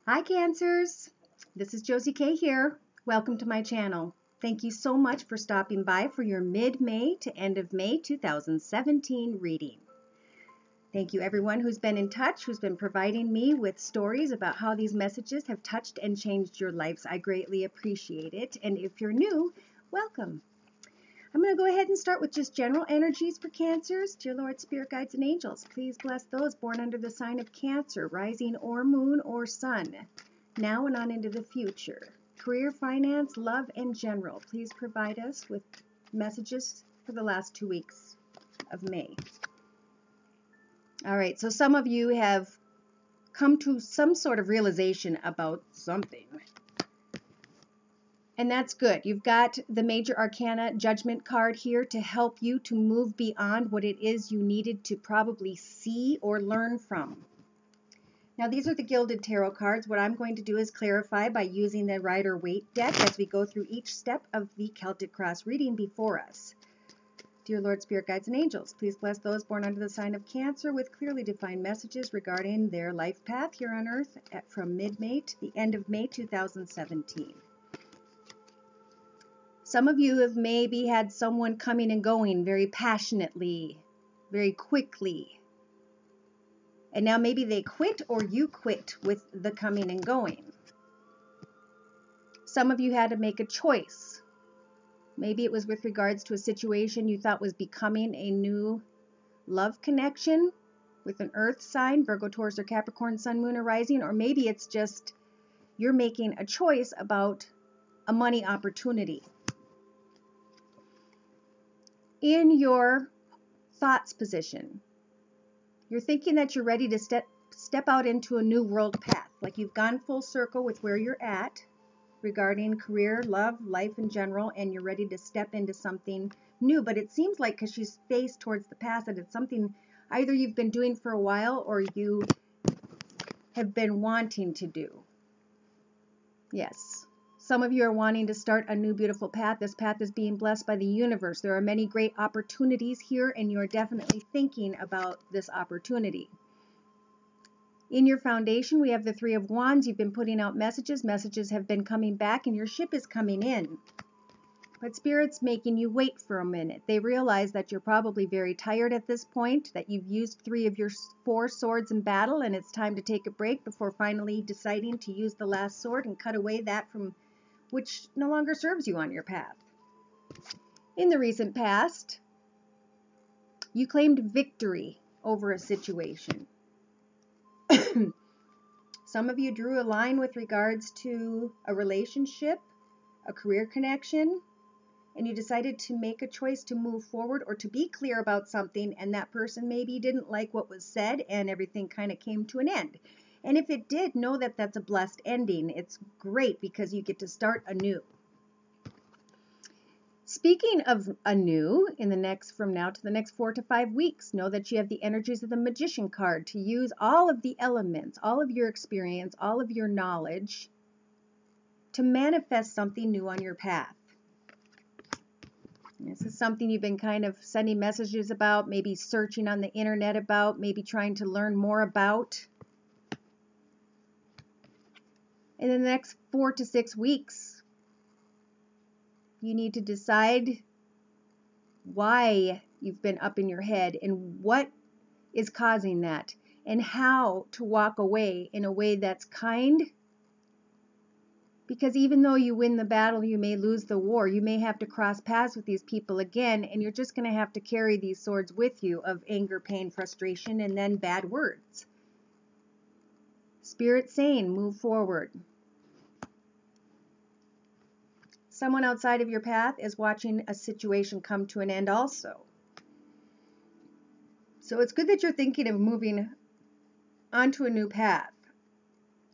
Hi Cancers, this is Josie K here. Welcome to my channel. Thank you so much for stopping by for your mid-May to end of May 2017 reading. Thank you everyone who's been in touch, who's been providing me with stories about how these messages have touched and changed your lives. I greatly appreciate it. And if you're new, welcome. I'm going to go ahead and start with just general energies for Cancers. Dear Lord, Spirit Guides, and Angels, please bless those born under the sign of Cancer, rising or moon or sun, now and on into the future. Career, finance, love, and general. Please provide us with messages for the last 2 weeks of May. All right, so some of you have come to some sort of realization about something. And that's good. You've got the Major Arcana Judgment card here to help you to move beyond what it is you needed to probably see or learn from. Now, these are the Gilded Tarot cards. What I'm going to do is clarify by using the Rider-Waite deck as we go through each step of the Celtic Cross reading before us. Dear Lord, Spirit Guides, and Angels, please bless those born under the sign of Cancer with clearly defined messages regarding their life path here on Earth from mid-May to the end of May 2017. Some of you have maybe had someone coming and going very passionately, very quickly. And now maybe they quit or you quit with the coming and going. Some of you had to make a choice. Maybe it was with regards to a situation you thought was becoming a new love connection with an earth sign, Virgo, Taurus, or Capricorn, Sun, Moon, or Rising. Or maybe it's just you're making a choice about a money opportunity. In your thoughts position, you're thinking that you're ready to step out into a new world path, like you've gone full circle with where you're at regarding career, love, life in general, and you're ready to step into something new. But it seems like, because she's faced towards the past, that it's something either you've been doing for a while or you have been wanting to do. Yes. Some of you are wanting to start a new beautiful path. This path is being blessed by the universe. There are many great opportunities here, and you're definitely thinking about this opportunity. In your foundation, we have the Three of Wands. You've been putting out messages. Messages have been coming back, and your ship is coming in. But Spirit's making you wait for a minute. They realize that you're probably very tired at this point, that you've used 3 of your 4 swords in battle, and it's time to take a break before finally deciding to use the last sword and cut away that from which no longer serves you on your path. In the recent past, you claimed victory over a situation. Some of you drew a line with regards to a relationship, a career connection, and you decided to make a choice to move forward or to be clear about something, and that person maybe didn't like what was said and everything kind of came to an end. And if it did, know that that's a blessed ending. It's great because you get to start anew. Speaking of anew, from now to the next 4 to 5 weeks, know that you have the energies of the Magician card to use all of the elements, all of your experience, all of your knowledge to manifest something new on your path. This is something you've been kind of sending messages about, maybe searching on the internet about, maybe trying to learn more about. In the next 4 to 6 weeks, you need to decide why you've been up in your head and what is causing that and how to walk away in a way that's kind. Because even though you win the battle, you may lose the war. You may have to cross paths with these people again, and you're just going to have to carry these swords with you of anger, pain, frustration, and then bad words. Spirit saying, move forward. Someone outside of your path is watching a situation come to an end also. So it's good that you're thinking of moving onto a new path,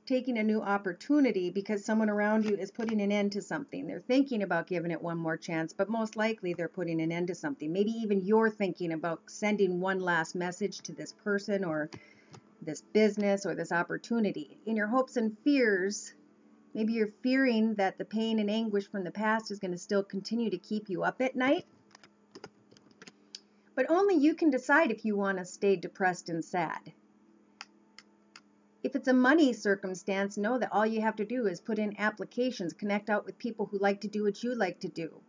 taking a new opportunity, because someone around you is putting an end to something. They're thinking about giving it one more chance, but most likely they're putting an end to something. Maybe even you're thinking about sending one last message to this person or this business or this opportunity. In your hopes and fears, maybe you're fearing that the pain and anguish from the past is going to still continue to keep you up at night. But only you can decide if you want to stay depressed and sad. If it's a money circumstance, know that all you have to do is put in applications, connect out with people who like to do what you like to do.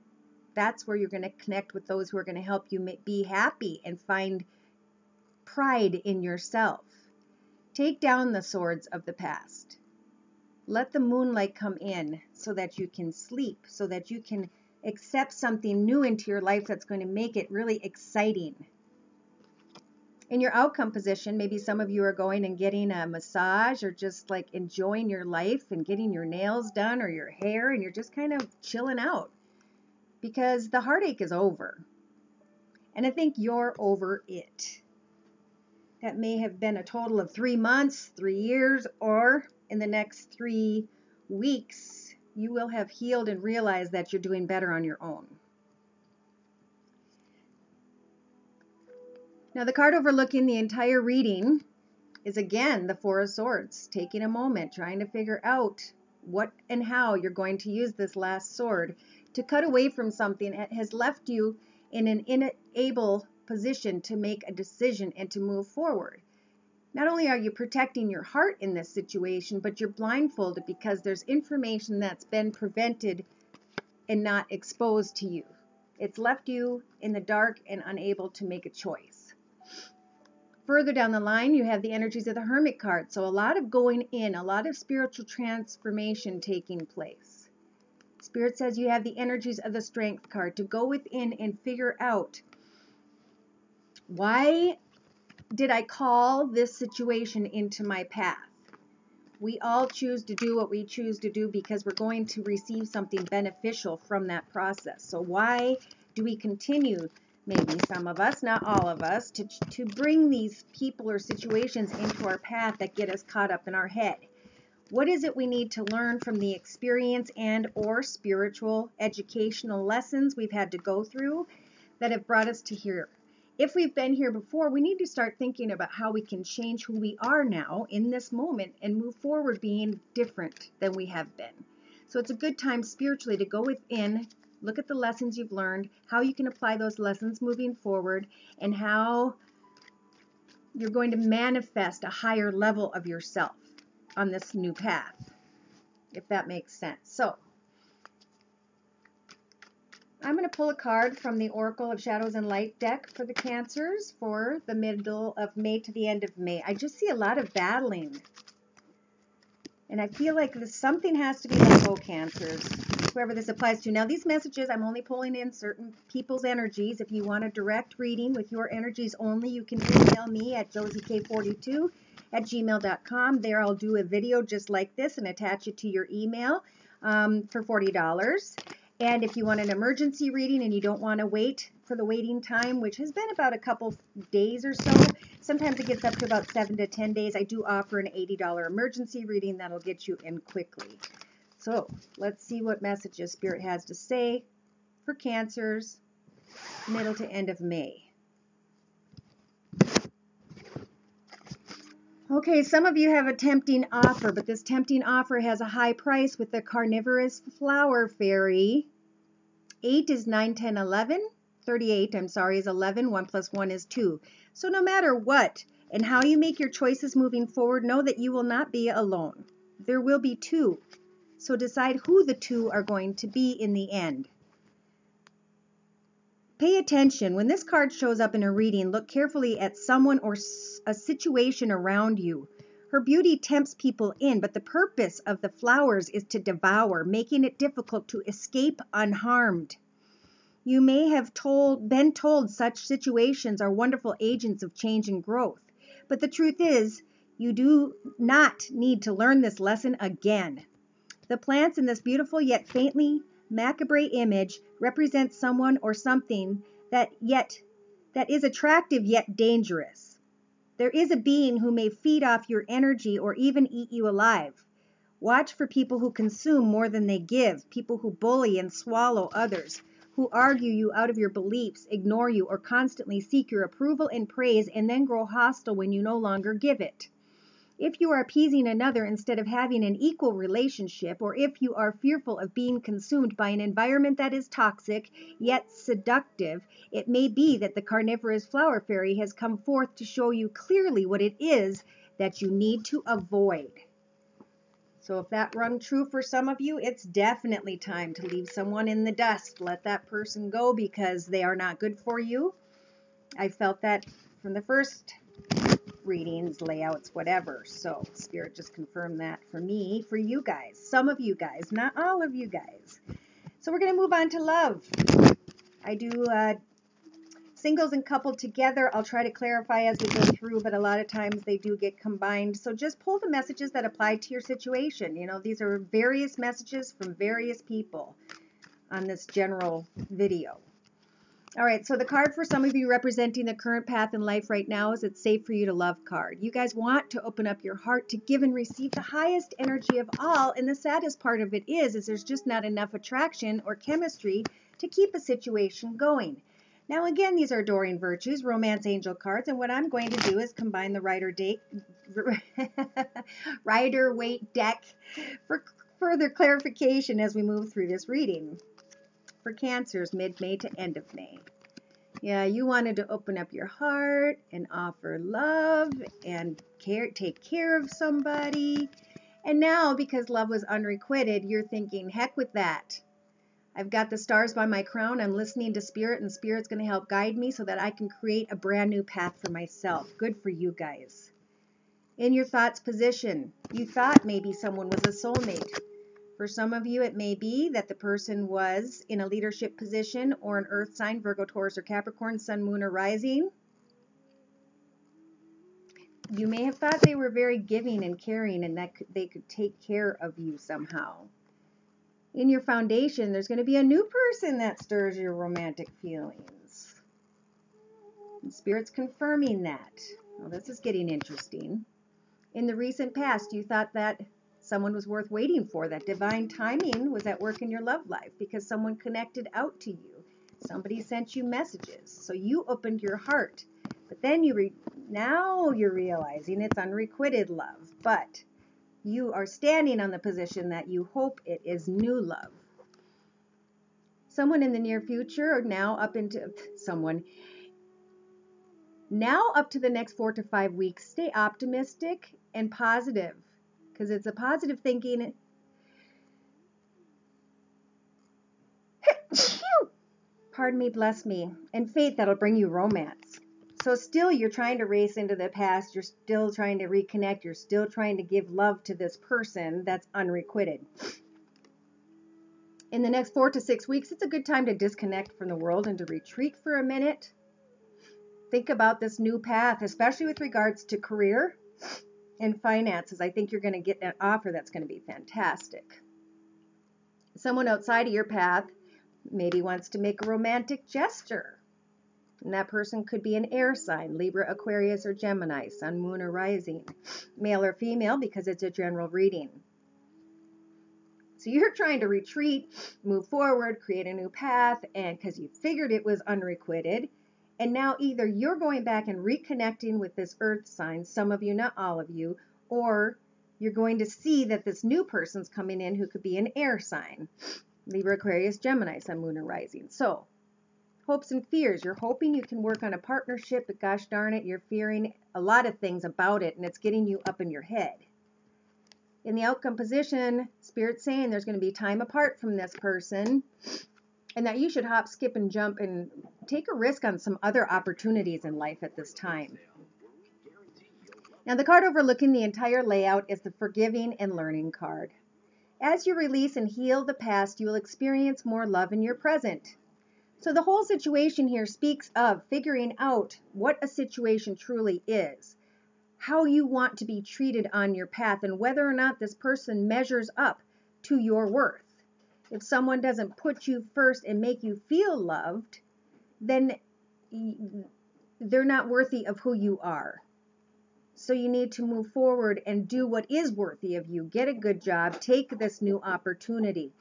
That's where you're going to connect with those who are going to help you be happy and find pride in yourself. Take down the swords of the past. Let the moonlight come in so that you can sleep, so that you can accept something new into your life that's going to make it really exciting. In your outcome position, maybe some of you are going and getting a massage or just like enjoying your life and getting your nails done or your hair, and you're just kind of chilling out because the heartache is over. And I think you're over it. That may have been a total of 3 months, 3 years, or in the next 3 weeks, you will have healed and realized that you're doing better on your own. Now, the card overlooking the entire reading is again the Four of Swords, taking a moment, trying to figure out what and how you're going to use this last sword to cut away from something that has left you in an unable position to make a decision and to move forward. Not only are you protecting your heart in this situation, but you're blindfolded because there's information that's been prevented and not exposed to you. It's left you in the dark and unable to make a choice. Further down the line, you have the energies of the Hermit card. So a lot of going in, a lot of spiritual transformation taking place. Spirit says you have the energies of the Strength card to go within and figure out, why did I call this situation into my path? We all choose to do what we choose to do because we're going to receive something beneficial from that process. So why do we continue, maybe some of us, not all of us, to bring these people or situations into our path that get us caught up in our head? What is it we need to learn from the experience and or spiritual educational lessons we've had to go through that have brought us to here? If we've been here before, we need to start thinking about how we can change who we are now in this moment and move forward being different than we have been. So it's a good time spiritually to go within, look at the lessons you've learned, how you can apply those lessons moving forward, and how you're going to manifest a higher level of yourself on this new path, if that makes sense. So I'm going to pull a card from the Oracle of Shadows and Light deck for the Cancers for the middle of May to the end of May. I just see a lot of battling. And I feel like something has to be let go, Cancers, whoever this applies to. Now, these messages, I'm only pulling in certain people's energies. If you want a direct reading with your energies only, you can email me at josiek42@gmail.com. There I'll do a video just like this and attach it to your email for $40. And if you want an emergency reading and you don't want to wait for the waiting time, which has been about a couple days or so, sometimes it gets up to about 7 to 10 days, I do offer an $80 emergency reading that'll get you in quickly. So let's see what messages Spirit has to say for Cancers, middle to end of May. Okay, some of you have a tempting offer, but this tempting offer has a high price with the carnivorous flower fairy. 8 is 9, 10, 11. 38, I'm sorry, is 11. 1 plus 1 is 2. So no matter what and how you make your choices moving forward, know that you will not be alone. There will be two. So decide who the two are going to be in the end. Pay attention. When this card shows up in a reading, look carefully at someone or a situation around you. Her beauty tempts people in, but the purpose of the flowers is to devour, making it difficult to escape unharmed. You may have been told such situations are wonderful agents of change and growth, but the truth is, you do not need to learn this lesson again. The plants in this beautiful yet faintly macabre image represent someone or something that is attractive yet dangerous. There is a being who may feed off your energy or even eat you alive. Watch for people who consume more than they give, people who bully and swallow others, who argue you out of your beliefs, ignore you, or constantly seek your approval and praise and then grow hostile when you no longer give it. If you are appeasing another instead of having an equal relationship, or if you are fearful of being consumed by an environment that is toxic yet seductive, it may be that the carnivorous flower fairy has come forth to show you clearly what it is that you need to avoid. So if that rung true for some of you, it's definitely time to leave someone in the dust. Let that person go because they are not good for you. I felt that from the first readings, layouts, whatever. So Spirit just confirmed that for me, for you guys, some of you guys, not all of you guys. So we're going to move on to love. I do singles and coupled together. I'll try to clarify as we go through, but a lot of times they do get combined. So just pull the messages that apply to your situation. You know, these are various messages from various people on this general video. All right, so the card for some of you representing the current path in life right now is It's Safe for You to Love card. You guys want to open up your heart to give and receive the highest energy of all, and the saddest part of it is there's just not enough attraction or chemistry to keep a situation going. Now again, these are adoring virtues, romance angel cards, and what I'm going to do is combine the Rider-Waite deck for further clarification as we move through this reading. For Cancers, mid-May to end of May. Yeah, you wanted to open up your heart and offer love and take care of somebody. And now, because love was unrequited, you're thinking, heck with that. I've got the stars by my crown. I'm listening to Spirit, and Spirit's going to help guide me so that I can create a brand new path for myself. Good for you guys. In your thoughts position, you thought maybe someone was a soulmate. For some of you, it may be that the person was in a leadership position or an earth sign, Virgo, Taurus, or Capricorn, sun, moon, or rising. You may have thought they were very giving and caring and that they could take care of you somehow. In your foundation, there's going to be a new person that stirs your romantic feelings. And Spirit's confirming that. Well, this is getting interesting. In the recent past, you thought that someone was worth waiting for, that divine timing was at work in your love life because someone connected out to you. Somebody sent you messages. So you opened your heart. But then now you're realizing it's unrequited love. But you are standing on the position that you hope it is new love. Someone in the near future, or now up to the next 4 to 5 weeks, stay optimistic and positive. Because it's a positive thinking. Pardon me, bless me. And faith that'll bring you romance. So still you're trying to race into the past. You're still trying to reconnect. You're still trying to give love to this person that's unrequited. In the next 4 to 6 weeks, it's a good time to disconnect from the world and to retreat for a minute. Think about this new path, especially with regards to career and finances. I think you're going to get an offer that's going to be fantastic. Someone outside of your path maybe wants to make a romantic gesture. And that person could be an air sign, Libra, Aquarius, or Gemini, sun, moon, or rising. Male or female, because it's a general reading. So you're trying to retreat, move forward, create a new path, and because you figured it was unrequited. And now either you're going back and reconnecting with this earth sign, some of you, not all of you, or you're going to see that this new person's coming in who could be an air sign. Libra, Aquarius, Gemini, sun, moon, or rising. So, hopes and fears. You're hoping you can work on a partnership, but gosh darn it, you're fearing a lot of things about it, and it's getting you up in your head. In the outcome position, Spirit's saying there's going to be time apart from this person, and that you should hop, skip, and jump and take a risk on some other opportunities in life at this time. Now, the card overlooking the entire layout is the Forgiving and Learning card. As you release and heal the past, you will experience more love in your present. So the whole situation here speaks of figuring out what a situation truly is, how you want to be treated on your path, and whether or not this person measures up to your worth. If someone doesn't put you first and make you feel loved, then they're not worthy of who you are. So you need to move forward and do what is worthy of you. Get a good job. Take this new opportunity.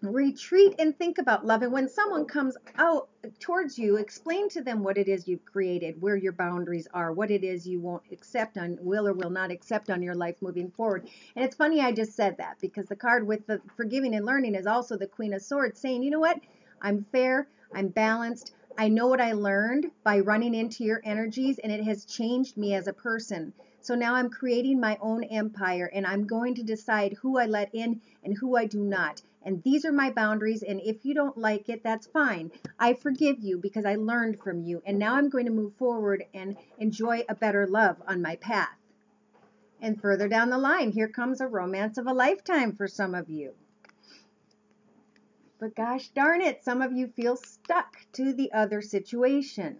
Retreat and think about love. And when someone comes out towards you, explain to them what it is you've created, where your boundaries are, what it is you won't accept on, will or will not accept on your life moving forward. And it's funny I just said that, because the card with the Forgiving and Learning is also the Queen of Swords, saying, you know what? I'm fair, I'm balanced, I know what I learned by running into your energies, and it has changed me as a person. So now I'm creating my own empire, and I'm going to decide who I let in and who I do not. And these are my boundaries, and if you don't like it, that's fine. I forgive you because I learned from you, and now I'm going to move forward and enjoy a better love on my path. And further down the line, here comes a romance of a lifetime for some of you. But gosh darn it, some of you feel stuck to the other situation.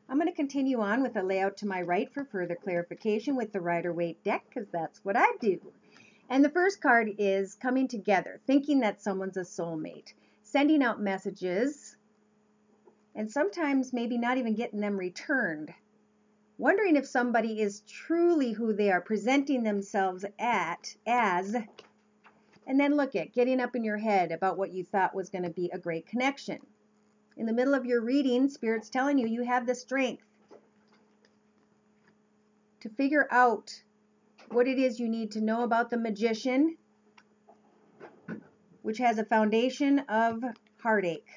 I'm going to continue on with a layout to my right for further clarification with the Rider-Waite deck, because that's what I do. And the first card is coming together, thinking that someone's a soulmate, sending out messages, and sometimes maybe not even getting them returned. Wondering if somebody is truly who they are presenting themselves as, and then look at getting up in your head about what you thought was going to be a great connection. In the middle of your reading, Spirit's telling you you have the strength to figure out what it is you need to know about the Magician, which has a foundation of heartache.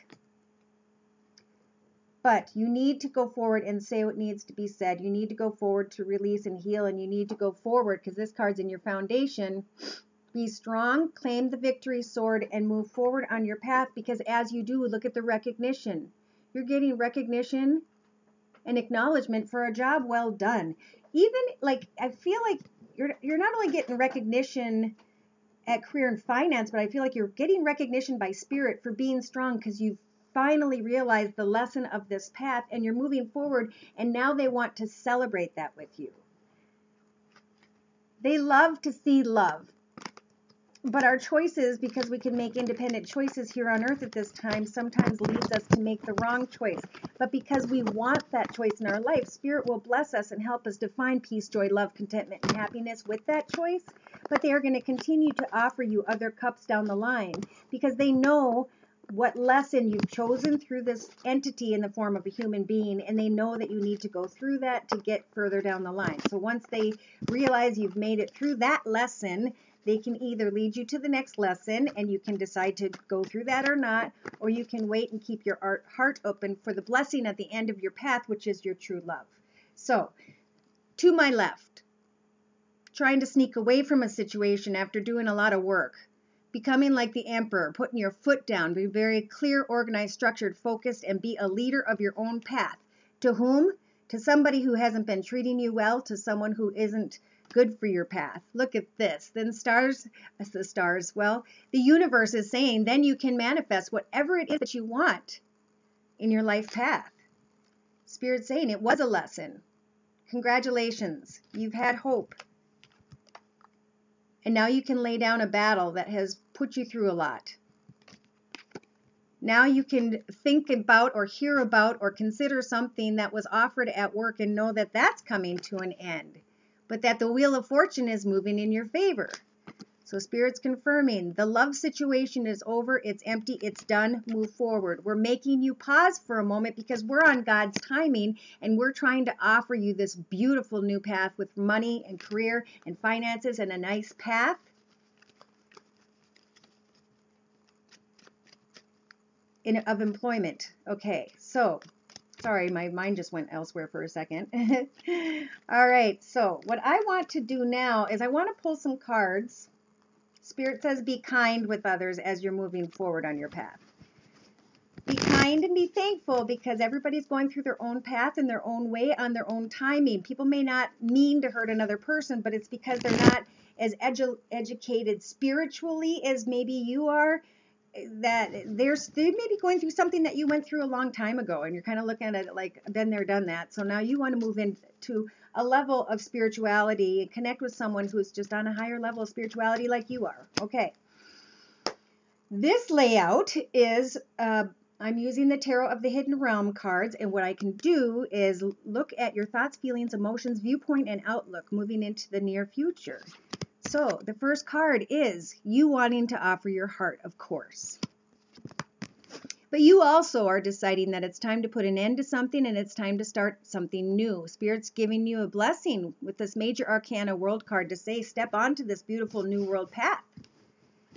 But you need to go forward and say what needs to be said. You need to go forward to release and heal, and you need to go forward because this card's in your foundation. Be strong, claim the victory sword, and move forward on your path, because as you do, look at the recognition. You're getting recognition and acknowledgement for a job well done. Even like, I feel like you're not only getting recognition at career and finance, but I feel like you're getting recognition by Spirit for being strong, because you've finally realized the lesson of this path and you're moving forward, and now they want to celebrate that with you. They love to see love. But our choices, because we can make independent choices here on earth at this time, sometimes leads us to make the wrong choice. But because we want that choice in our life, Spirit will bless us and help us to find peace, joy, love, contentment, and happiness with that choice. But they are going to continue to offer you other cups down the line, because they know what lesson you've chosen through this entity in the form of a human being, and they know that you need to go through that to get further down the line. So once they realize you've made it through that lesson, they can either lead you to the next lesson and you can decide to go through that or not, or you can wait and keep your heart open for the blessing at the end of your path, which is your true love. So, to my left, trying to sneak away from a situation after doing a lot of work, becoming like the emperor, putting your foot down, be very clear, organized, structured, focused, and be a leader of your own path. To whom? To somebody who hasn't been treating you well, to someone who isn't good for your path. Look at this. Then the universe is saying, then you can manifest whatever it is that you want in your life path. Spirit's saying it was a lesson. Congratulations. You've had hope. And now you can lay down a battle that has put you through a lot. Now you can think about or hear about or consider something that was offered at work and know that that's coming to an end, but that the wheel of fortune is moving in your favor. So Spirit's confirming the love situation is over, it's empty, it's done, move forward. We're making you pause for a moment because we're on God's timing and we're trying to offer you this beautiful new path with money and career and finances and a nice path. Of employment. Okay, so sorry, my mind just went elsewhere for a second. All right, so what I want to do now is I want to pull some cards. Spirit says be kind with others as you're moving forward on your path. Be kind and be thankful, because everybody's going through their own path in their own way on their own timing. People may not mean to hurt another person, but it's because they're not as educated spiritually as maybe you are, that they may be going through something that you went through a long time ago, and you're kind of looking at it like, been there, done that. So now you want to move into a level of spirituality and connect with someone who's just on a higher level of spirituality like you are. Okay. This layout is, I'm using the Tarot of the Hidden Realm cards, and what I can do is look at your thoughts, feelings, emotions, viewpoint, and outlook moving into the near future. So the first card is you wanting to offer your heart, of course. But you also are deciding that it's time to put an end to something and it's time to start something new. Spirit's giving you a blessing with this Major Arcana World card to say, step onto this beautiful new world path.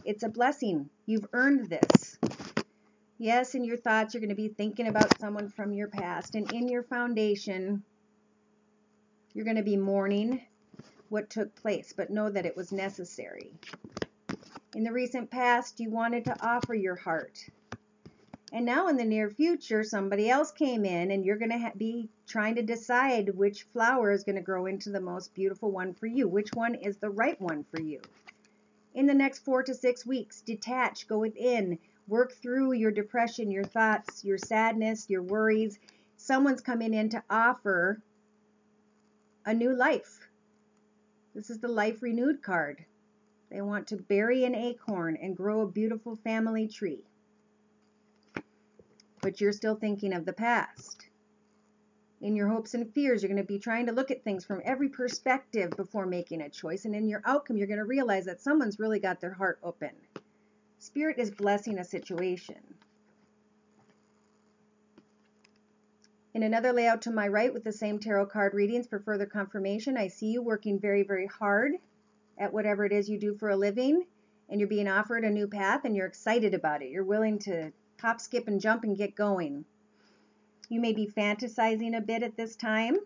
It's a blessing. You've earned this. Yes, in your thoughts, you're going to be thinking about someone from your past. And in your foundation, You're going to be mourning what took place, but know that it was necessary. In the recent past, you wanted to offer your heart. And now in the near future, somebody else came in and you're going to be trying to decide which flower is going to grow into the most beautiful one for you. Which one is the right one for you? In the next 4 to 6 weeks, detach, go within, work through your depression, your thoughts, your sadness, your worries. Someone's coming in to offer a new life. This is the Life Renewed card. They want to bury an acorn and grow a beautiful family tree. But you're still thinking of the past. In your hopes and fears, you're going to be trying to look at things from every perspective before making a choice. And in your outcome, you're going to realize that someone's really got their heart open. Spirit is blessing a situation. In another layout to my right with the same tarot card readings for further confirmation, I see you working very, very hard at whatever it is you do for a living, and you're being offered a new path and you're excited about it. You're willing to hop, skip, and jump and get going. You may be fantasizing a bit at this time.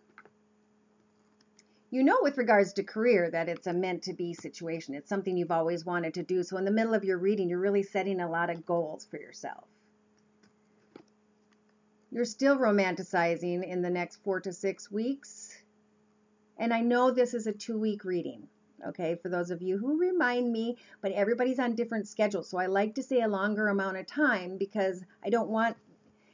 You know with regards to career that it's a meant-to-be situation. It's something you've always wanted to do. So in the middle of your reading, you're really setting a lot of goals for yourself. You're still romanticizing in the next 4 to 6 weeks. And I know this is a 2-week reading, okay, for those of you who remind me, but everybody's on different schedules. So I like to say a longer amount of time because I don't want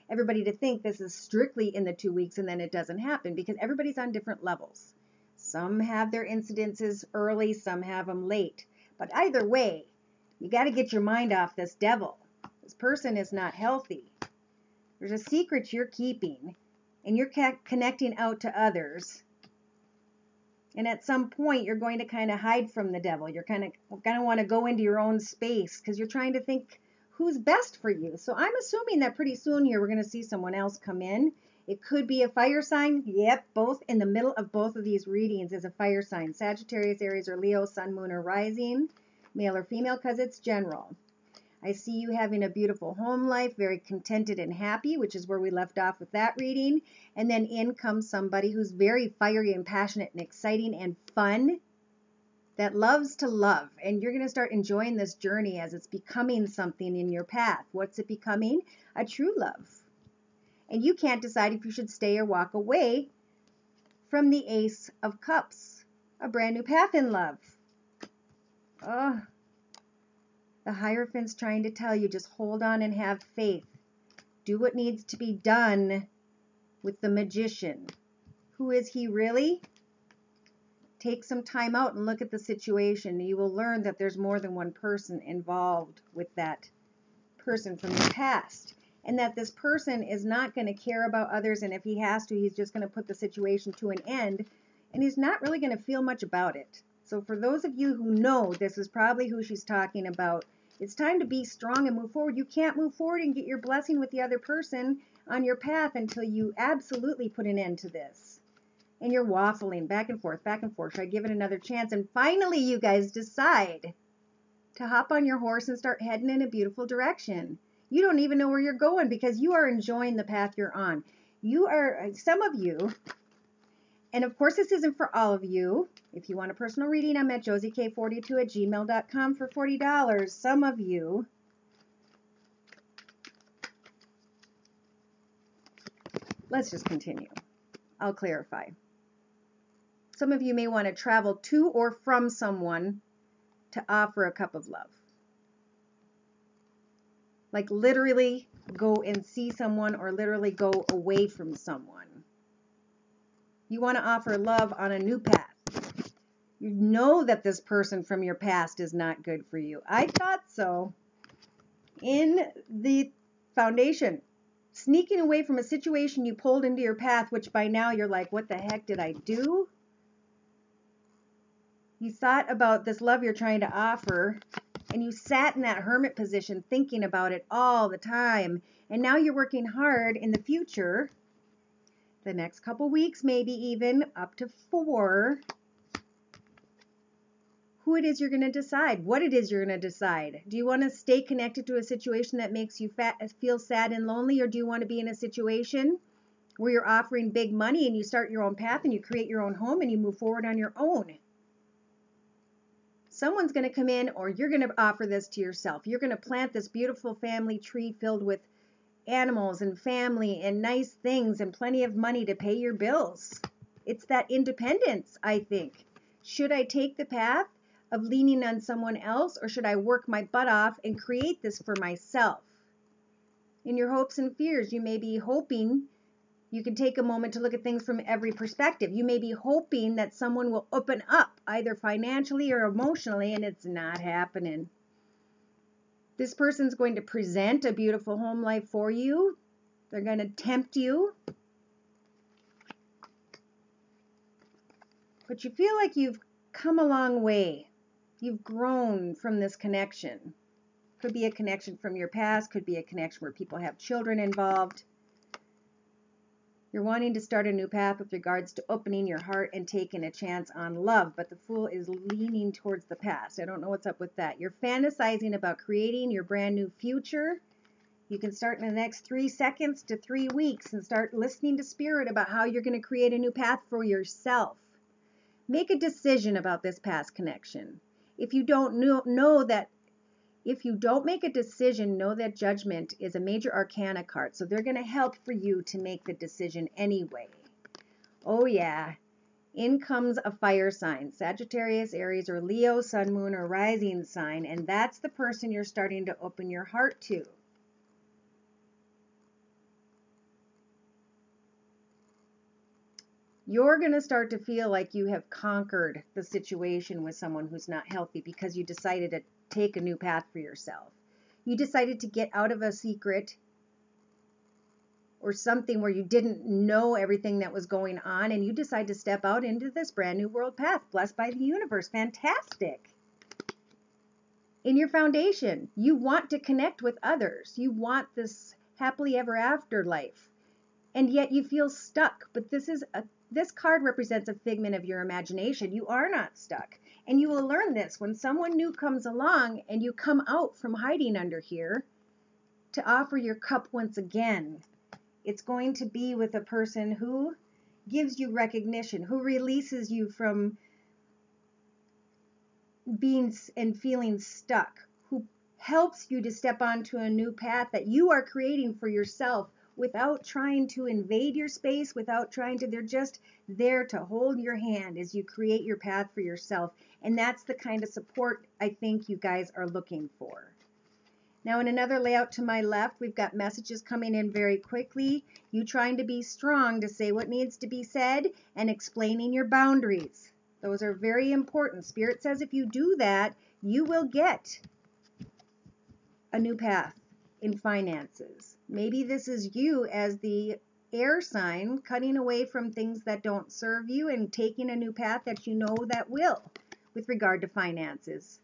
everybody to think this is strictly in the 2 weeks and then it doesn't happen, because everybody's on different levels. Some have their incidences early, some have them late. But either way, you got to get your mind off this devil. This person is not healthy. There's a secret you're keeping, and you're connecting out to others. And at some point, you're going to kind of hide from the devil. You're kind of going to want to go into your own space because you're trying to think who's best for you. So I'm assuming that pretty soon here, we're going to see someone else come in. It could be a fire sign. Yep, both in the middle of both of these readings is a fire sign. Sagittarius, Aries, or Leo, Sun, Moon, or Rising, male or female, because it's general. I see you having a beautiful home life, very contented and happy, which is where we left off with that reading. And then in comes somebody who's very fiery and passionate and exciting and fun, that loves to love. And you're going to start enjoying this journey as it's becoming something in your path. What's it becoming? A true love. And you can't decide if you should stay or walk away from the Ace of Cups. A brand new path in love. Oh. The Hierophant's trying to tell you, just hold on and have faith. Do what needs to be done with the Magician. Who is he really? Take some time out and look at the situation. You will learn that there's more than one person involved with that person from your past. And that this person is not going to care about others, and if he has to, he's just going to put the situation to an end, and he's not really going to feel much about it. So for those of you who know this is probably who she's talking about, it's time to be strong and move forward. You can't move forward and get your blessing with the other person on your path until you absolutely put an end to this. And you're waffling back and forth, back and forth. Should I give it another chance? And finally, you guys decide to hop on your horse and start heading in a beautiful direction. You don't even know where you're going because you are enjoying the path you're on. You are, some of you, and of course this isn't for all of you. If you want a personal reading, I'm at josiek42@gmail.com for $40. Some of you, let's just continue. I'll clarify. Some of you may want to travel to or from someone to offer a cup of love. Like literally go and see someone or literally go away from someone. You want to offer love on a new path. You know that this person from your past is not good for you. I thought so. In the foundation, sneaking away from a situation you pulled into your path, which by now you're like, what the heck did I do? You thought about this love you're trying to offer, and you sat in that hermit position thinking about it all the time. And now you're working hard in the future, the next couple weeks, maybe even up to 4, who it is you're going to decide, what it is you're going to decide. Do you want to stay connected to a situation that makes you feel sad and lonely, or do you want to be in a situation where you're offering big money and you start your own path and you create your own home and you move forward on your own. Someone's going to come in, or you're going to offer this to yourself. You're going to plant this beautiful family tree filled with animals and family and nice things and plenty of money to pay your bills. It's that independence, I think. Should I take the path of leaning on someone else, or should I work my butt off and create this for myself? In your hopes and fears, you may be hoping you can take a moment to look at things from every perspective. You may be hoping that someone will open up, either financially or emotionally, and it's not happening. This person's going to present a beautiful home life for you. They're going to tempt you. But you feel like you've come a long way. You've grown from this connection. Could be a connection from your past, could be a connection where people have children involved. You're wanting to start a new path with regards to opening your heart and taking a chance on love, but the Fool is leaning towards the past. I don't know what's up with that. You're fantasizing about creating your brand new future. You can start in the next 3 seconds to 3 weeks and start listening to Spirit about how you're going to create a new path for yourself. Make a decision about this past connection. If you don't make a decision, know that Judgment is a major arcana card, so they're going to help for you to make the decision anyway. Oh yeah, in comes a fire sign, Sagittarius, Aries, or Leo, Sun, Moon, or Rising sign, and that's the person you're starting to open your heart to. You're going to start to feel like you have conquered the situation with someone who's not healthy because you decided to take a new path for yourself. You decided to get out of a secret or something where you didn't know everything that was going on, and you decide to step out into this brand new world path, blessed by the universe. Fantastic. In your foundation, you want to connect with others. You want this happily ever after life, and yet you feel stuck. But this card represents a figment of your imagination. You are not stuck. And you will learn this when someone new comes along and you come out from hiding under here to offer your cup once again. It's going to be with a person who gives you recognition, who releases you from being and feeling stuck, who helps you to step onto a new path that you are creating for yourself without trying to invade your space, they're just there to hold your hand as you create your path for yourself. And that's the kind of support I think you guys are looking for. Now, in another layout to my left, we've got messages coming in very quickly. You trying to be strong to say what needs to be said and explaining your boundaries. Those are very important. Spirit says if you do that, you will get a new path in finances. Maybe this is you as the air sign, cutting away from things that don't serve you and taking a new path that you know that will, with regard to finances.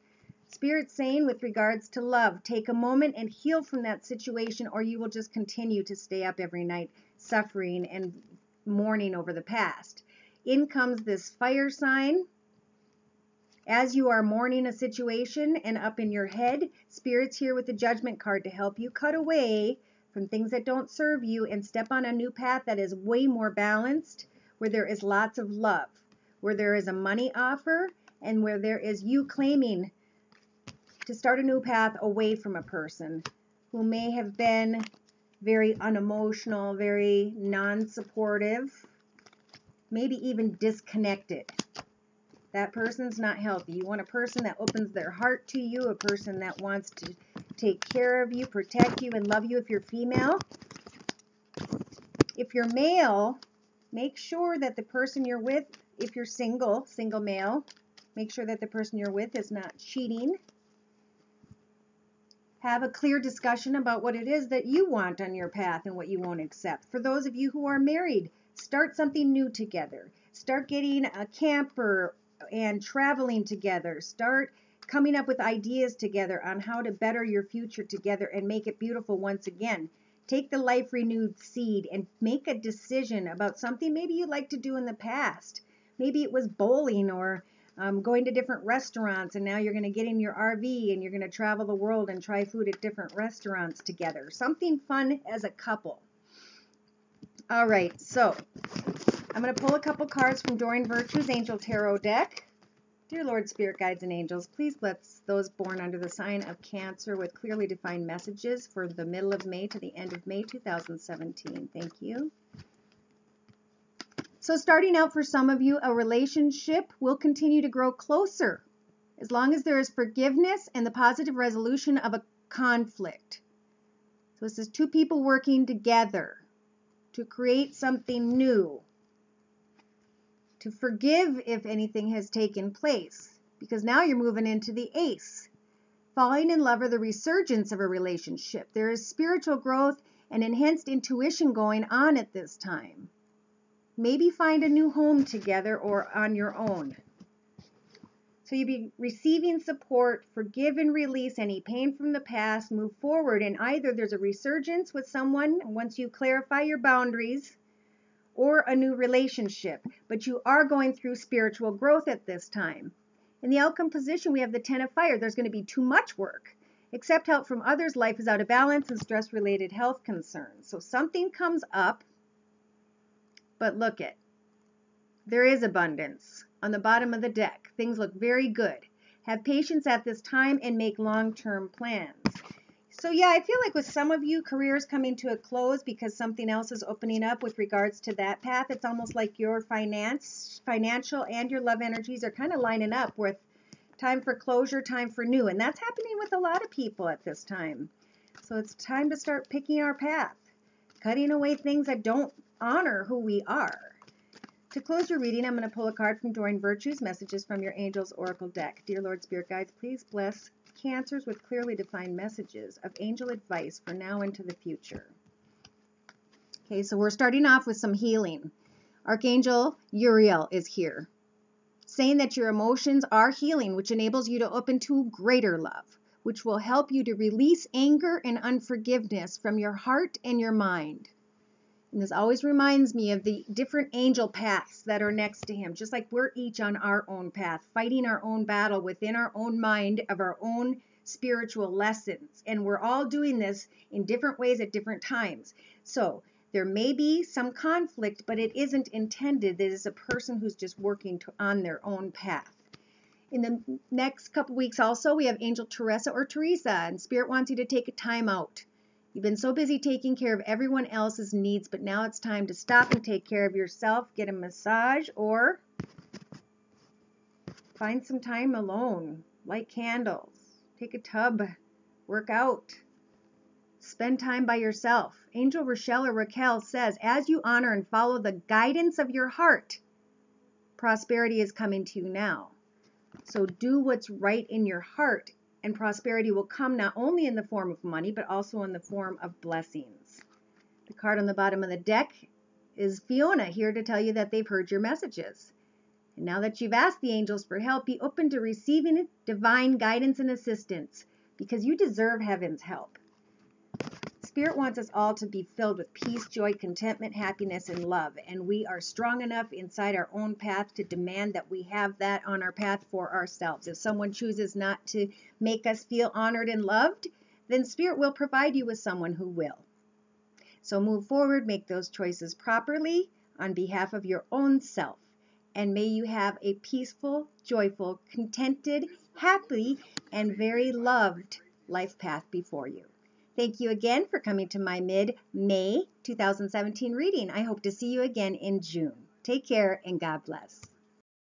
Spirit's saying with regards to love, take a moment and heal from that situation, or you will just continue to stay up every night suffering and mourning over the past. In comes this fire sign. As you are mourning a situation and up in your head, Spirit's here with the Judgment card to help you cut away from things that don't serve you and step on a new path that is way more balanced, where there is lots of love, where there is a money offer, and where there is you claiming to start a new path away from a person who may have been very unemotional, very non-supportive, maybe even disconnected. That person's not healthy. You want a person that opens their heart to you, a person that wants to take care of you, protect you, and love you if you're female. If you're male, make sure that the person you're with, if you're single male, make sure that the person you're with is not cheating. Have a clear discussion about what it is that you want on your path and what you won't accept. For those of you who are married, start something new together. Start getting a camper and traveling together. Start coming up with ideas together on how to better your future together and make it beautiful once again. Take the life renewed seed and make a decision about something maybe you liked to do in the past. Maybe it was bowling or going to different restaurants, and now you're going to get in your RV and you're going to travel the world and try food at different restaurants together. Something fun as a couple. All right, so I'm going to pull a couple cards from Doreen Virtue's Angel Tarot deck. Dear Lord, Spirit Guides and Angels, please bless those born under the sign of Cancer with clearly defined messages for the middle of May to the end of May 2017. Thank you. So starting out for some of you, a relationship will continue to grow closer as long as there is forgiveness and the positive resolution of a conflict. So this is two people working together to create something new, to forgive if anything has taken place, because now you're moving into the ace. Falling in love or the resurgence of a relationship. There is spiritual growth and enhanced intuition going on at this time. Maybe find a new home together or on your own. So you'll be receiving support, forgive and release any pain from the past, move forward, and either there's a resurgence with someone once you clarify your boundaries, or a new relationship, but you are going through spiritual growth at this time. In the outcome position, we have the 10 of fire. There's going to be too much work. Accept help from others. Life is out of balance and stress-related health concerns. So something comes up, but look it. There is abundance on the bottom of the deck. Things look very good. Have patience at this time and make long-term plans. So yeah, I feel like with some of you, careers coming to a close because something else is opening up with regards to that path. It's almost like your financial and your love energies are kind of lining up with time for closure, time for new. And that's happening with a lot of people at this time. So it's time to start picking our path, cutting away things that don't honor who we are. To close your reading, I'm going to pull a card from Doreen Virtue's Messages from Your Angels Oracle deck. Dear Lord, Spirit Guides, please bless Cancers with clearly defined messages of angel advice for now into the future. Okay, so we're starting off with some healing. Archangel Uriel is here, saying that your emotions are healing, which enables you to open to greater love, which will help you to release anger and unforgiveness from your heart and your mind. And this always reminds me of the different angel paths that are next to him, just like we're each on our own path, fighting our own battle within our own mind of our own spiritual lessons. And we're all doing this in different ways at different times. So there may be some conflict, but it isn't intended. It is a person who's just working on their own path. In the next couple weeks also, we have Angel Teresa or Teresa, and Spirit wants you to take a time out. You've been so busy taking care of everyone else's needs, but now it's time to stop and take care of yourself. Get a massage or find some time alone. Light candles. Take a tub. Work out. Spend time by yourself. Angel Rochelle or Raquel says, as you honor and follow the guidance of your heart, prosperity is coming to you now. So do what's right in your heart, and prosperity will come not only in the form of money, but also in the form of blessings. The card on the bottom of the deck is Fiona, here to tell you that they've heard your messages. And now that you've asked the angels for help, be open to receiving divine guidance and assistance, because you deserve heaven's help. Spirit wants us all to be filled with peace, joy, contentment, happiness, and love. And we are strong enough inside our own path to demand that we have that on our path for ourselves. If someone chooses not to make us feel honored and loved, then Spirit will provide you with someone who will. So move forward, make those choices properly on behalf of your own self. And may you have a peaceful, joyful, contented, happy, and very loved life path before you. Thank you again for coming to my mid-May 2017 reading. I hope to see you again in June. Take care and God bless.